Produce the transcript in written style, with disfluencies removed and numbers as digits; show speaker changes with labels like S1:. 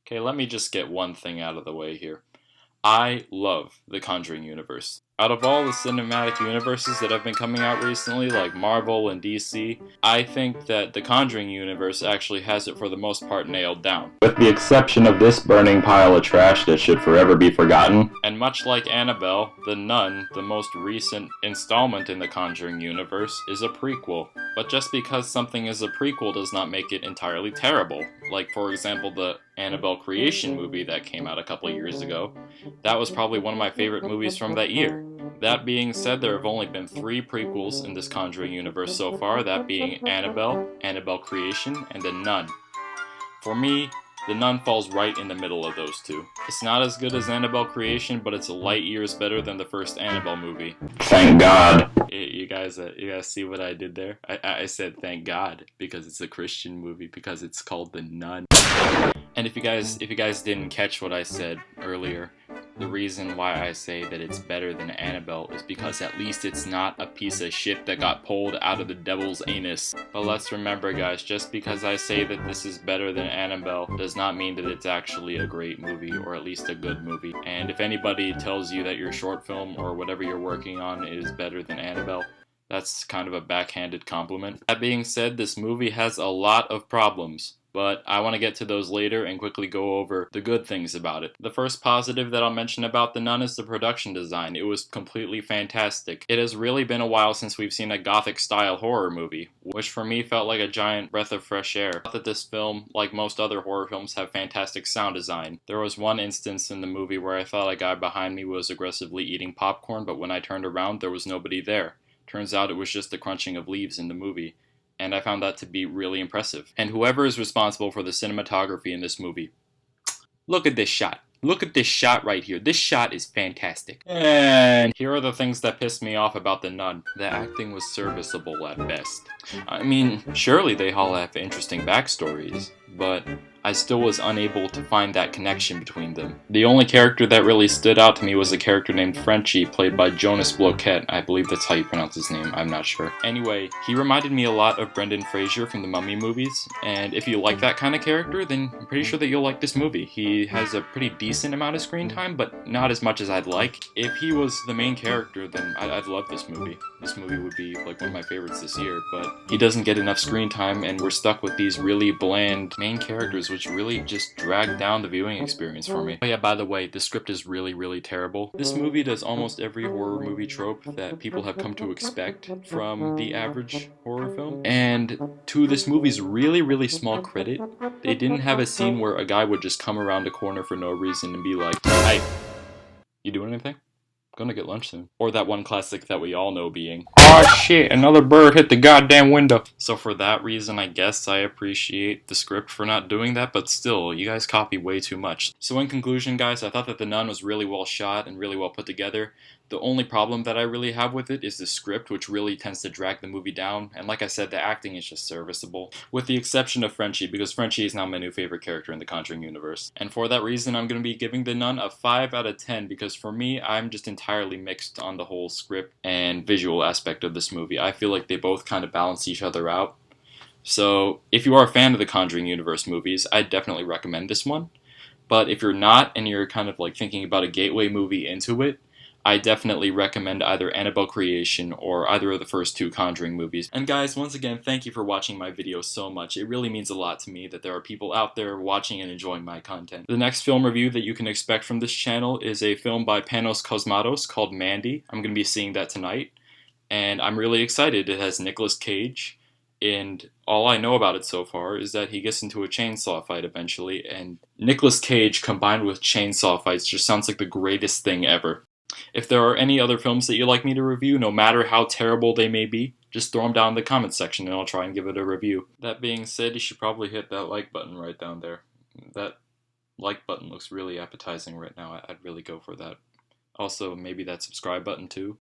S1: Okay, let me just get one thing out of the way here. I love the Conjuring universe. Out of all the cinematic universes that have been coming out recently, like Marvel and DC, I think that the Conjuring universe actually has it for the most part nailed down.
S2: With the exception of this burning pile of trash that should forever be forgotten.
S1: And much like Annabelle, The Nun, the most recent installment in the Conjuring universe, is a prequel. But just because something is a prequel does not make it entirely terrible. Like, for example, the Annabelle Creation movie that came out a couple of years ago. That was probably one of my favorite movies from that year. That being said, there have only been 3 prequels in this Conjuring universe so far, that being Annabelle, Annabelle Creation, and The Nun. For me, The Nun falls right in the middle of those two. It's not as good as Annabelle Creation, but it's light years better than the first Annabelle movie.
S2: Thank God.
S1: You guys see what I did there? I said thank God because it's a Christian movie, because it's called The Nun. And if you guys didn't catch what I said earlier, the reason why I say that it's better than Annabelle is because at least it's not a piece of shit that got pulled out of the devil's anus. But let's remember, guys, just because I say that this is better than Annabelle does not mean that it's actually a great movie, or at least a good movie. And if anybody tells you that your short film or whatever you're working on is better than Annabelle, that's kind of a backhanded compliment. That being said, this movie has a lot of problems, but I want to get to those later and quickly go over the good things about it. The first positive that I'll mention about The Nun is the production design. It was completely fantastic. It has really been a while since we've seen a gothic-style horror movie, which for me felt like a giant breath of fresh air. I thought that this film, like most other horror films, have fantastic sound design. There was one instance in the movie where I thought a guy behind me was aggressively eating popcorn, but when I turned around, there was nobody there. Turns out it was just the crunching of leaves in the movie. And I found that to be really impressive. And whoever is responsible for the cinematography in this movie, look at this shot. Look at this shot right here. This shot is fantastic. And here are the things that pissed me off about The Nun. The acting was serviceable at best. I mean, surely they all have interesting backstories, but I still was unable to find that connection between them. The only character that really stood out to me was a character named Frenchie, played by Jonas Bloquet. I believe that's how you pronounce his name, I'm not sure. Anyway, he reminded me a lot of Brendan Fraser from the Mummy movies, and if you like that kind of character, then I'm pretty sure that you'll like this movie. He has a pretty decent amount of screen time, but not as much as I'd like. If he was the main character, then I'd love this movie. This movie would be like one of my favorites this year, but he doesn't get enough screen time, and we're stuck with these really bland main characters, which really just dragged down the viewing experience for me. Oh yeah, by the way, the script is really terrible. This movie does almost every horror movie trope that people have come to expect from the average horror film. And to this movie's really small credit, they didn't have a scene where a guy would just come around a corner for no reason and be like, "Hey, you doing anything? Gonna get lunch soon." Or that one classic that we all know being, "Oh shit, another bird hit the goddamn window." So for that reason, I guess I appreciate the script for not doing that, but still, you guys copy way too much. So in conclusion, guys, I thought that The Nun was really well shot and really well put together. The only problem that I really have with it is the script, which really tends to drag the movie down, and like I said, the acting is just serviceable. With the exception of Frenchie, because Frenchie is now my new favorite character in the Conjuring universe. And for that reason, I'm going to be giving The Nun a 5 out of 10, because for me, I'm just entirely mixed on the whole script and visual aspect of this movie. I feel like they both kind of balance each other out. So, if you are a fan of the Conjuring universe movies, I'd definitely recommend this one. But if you're not, and you're kind of like thinking about a gateway movie into it, I definitely recommend either Annabelle Creation or either of the first 2 Conjuring movies. And guys, once again, thank you for watching my video so much. It really means a lot to me that there are people out there watching and enjoying my content. The next film review that you can expect from this channel is a film by Panos Cosmatos called Mandy. I'm going to be seeing that tonight, and I'm really excited. It has Nicolas Cage, and all I know about it so far is that he gets into a chainsaw fight eventually, and Nicolas Cage combined with chainsaw fights just sounds like the greatest thing ever. If there are any other films that you'd like me to review, no matter how terrible they may be, just throw them down in the comments section and I'll try and give it a review. That being said, you should probably hit that like button right down there. That like button looks really appetizing right now. I'd really go for that. Also, maybe that subscribe button too.